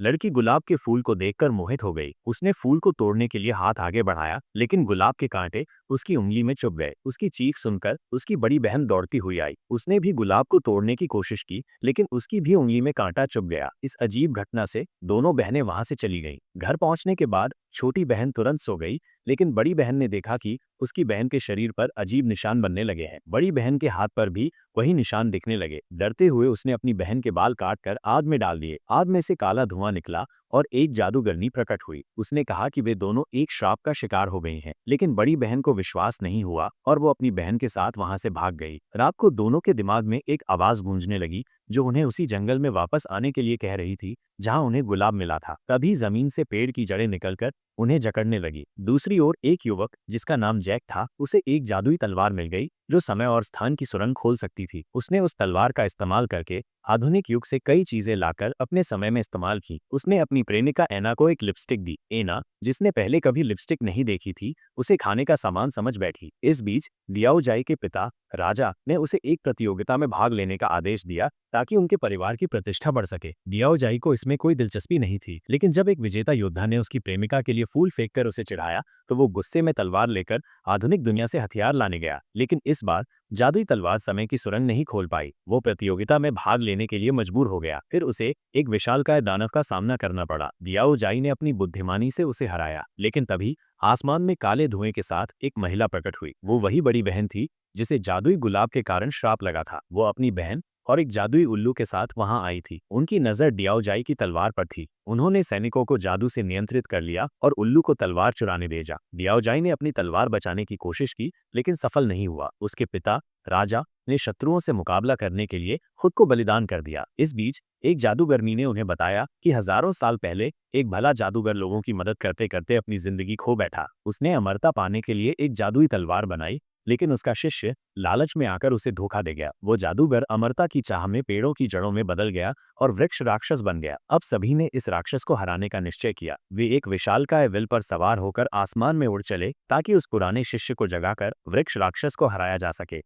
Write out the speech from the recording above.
लड़की गुलाब के फूल को देखकर मोहित हो गई। उसने फूल को तोड़ने के लिए हाथ आगे बढ़ाया, लेकिन गुलाब के कांटे उसकी उंगली में चुभ गए। उसकी चीख सुनकर उसकी बड़ी बहन दौड़ती हुई आई। उसने भी गुलाब को तोड़ने की कोशिश की, लेकिन उसकी भी उंगली में कांटा चुभ गया। इस अजीब घटना से दोनों बहनें वहां से चली गईं। घर पहुंचने के बाद छोटी बहन तुरंत सो गई, लेकिन बड़ी बहन ने देखा कि उसकी बहन के शरीर पर अजीब निशान बनने लगे हैं। बड़ी बहन के हाथ पर भी वही निशान दिखने लगे। डरते हुए उसने अपनी बहन के बाल काटकर आग में डाल दिए। आग में से काला धुआं निकला और एक जादूगरनी प्रकट हुई। उसने कहा कि वे दोनों एक श्राप का शिकार हो गई हैं, लेकिन बड़ी बहन को विश्वास नहीं हुआ और वो अपनी बहन के साथ वहां से भाग गई। रात को दोनों के दिमाग में एक आवाज गूंजने लगी, जो उन्हें उसी जंगल में वापस आने के लिए कह रही थी जहां उन्हें गुलाब मिला था। तभी जमीन से पेड़ की जड़ें निकलकर उन्हें जकड़ने लगी। दूसरी ओर एक युवक जिसका नाम जैक था, उसे एक जादुई तलवार मिल गई जो समय और स्थान की सुरंग खोल सकती थी। उसने उस तलवार का इस्तेमाल करके आधुनिक युग से कई चीजें लाकर अपने समय में इस्तेमाल की। उसने अपनी प्रेमिका एना को एक लिपस्टिक दी। एना, जिसने पहले कभी लिपस्टिक नहीं देखी थी, उसे खाने का सामान समझ बैठी। इस बीच लियाओ जाई के पिता राजा ने उसे एक प्रतियोगिता में भाग लेने का आदेश दिया ताकि उनके परिवार की प्रतिष्ठा बढ़ सके। लियाओ जाई को इसमें कोई दिलचस्पी नहीं थी, लेकिन जब एक विजेता योद्धा ने उसकी प्रेमिका के लिए फूल फेंककर उसे चिढ़ाया, तो वो गुस्से में तलवार लेकर आधुनिक दुनिया से हथियार लाने गया। लेकिन इस बार जादुई तलवार समय की सुरंग नहीं खोल पाई। वो प्रतियोगिता में भाग लेने के लिए मजबूर हो गया। फिर उसे एक विशालकाय दानव का सामना करना पड़ा। लियाओ जाई ने अपनी बुद्धिमानी से उसे हराया, लेकिन तभी आसमान में काले धुएं के साथ एक महिला प्रकट हुई। वो वही बड़ी बहन थी जिसे जादुई गुलाब के कारण श्राप लगा था। वो अपनी बहन और एक जादुई उल्लू के साथ वहां आई थी। उनकी नजर डियाओ जाई की तलवार पर थी। उन्होंने सैनिकों को जादू से नियंत्रित कर लिया और उल्लू को तलवार चुराने भेजा। डियाओ जाई ने अपनी तलवार बचाने की कोशिश की, लेकिन सफल नहीं हुआ। उसके पिता राजा ने शत्रुओं से मुकाबला करने के लिए खुद को बलिदान कर दिया। इस बीच एक जादूगरनी ने उन्हें बताया कि हजारों साल पहले एक भला जादूगर लोगों की मदद करते करते अपनी जिंदगी खो बैठा। उसने अमरता पाने के लिए एक जादुई तलवार बनाई, लेकिन उसका शिष्य लालच में आकर उसे धोखा दे गया। वो जादूगर अमरता की चाह में पेड़ों की जड़ों में बदल गया और वृक्ष राक्षस बन गया। अब सभी ने इस राक्षस को हराने का निश्चय किया। वे एक विशालकाय विल पर सवार होकर आसमान में उड़ चले ताकि उस पुराने शिष्य को जगाकर वृक्ष राक्षस को हराया जा सके।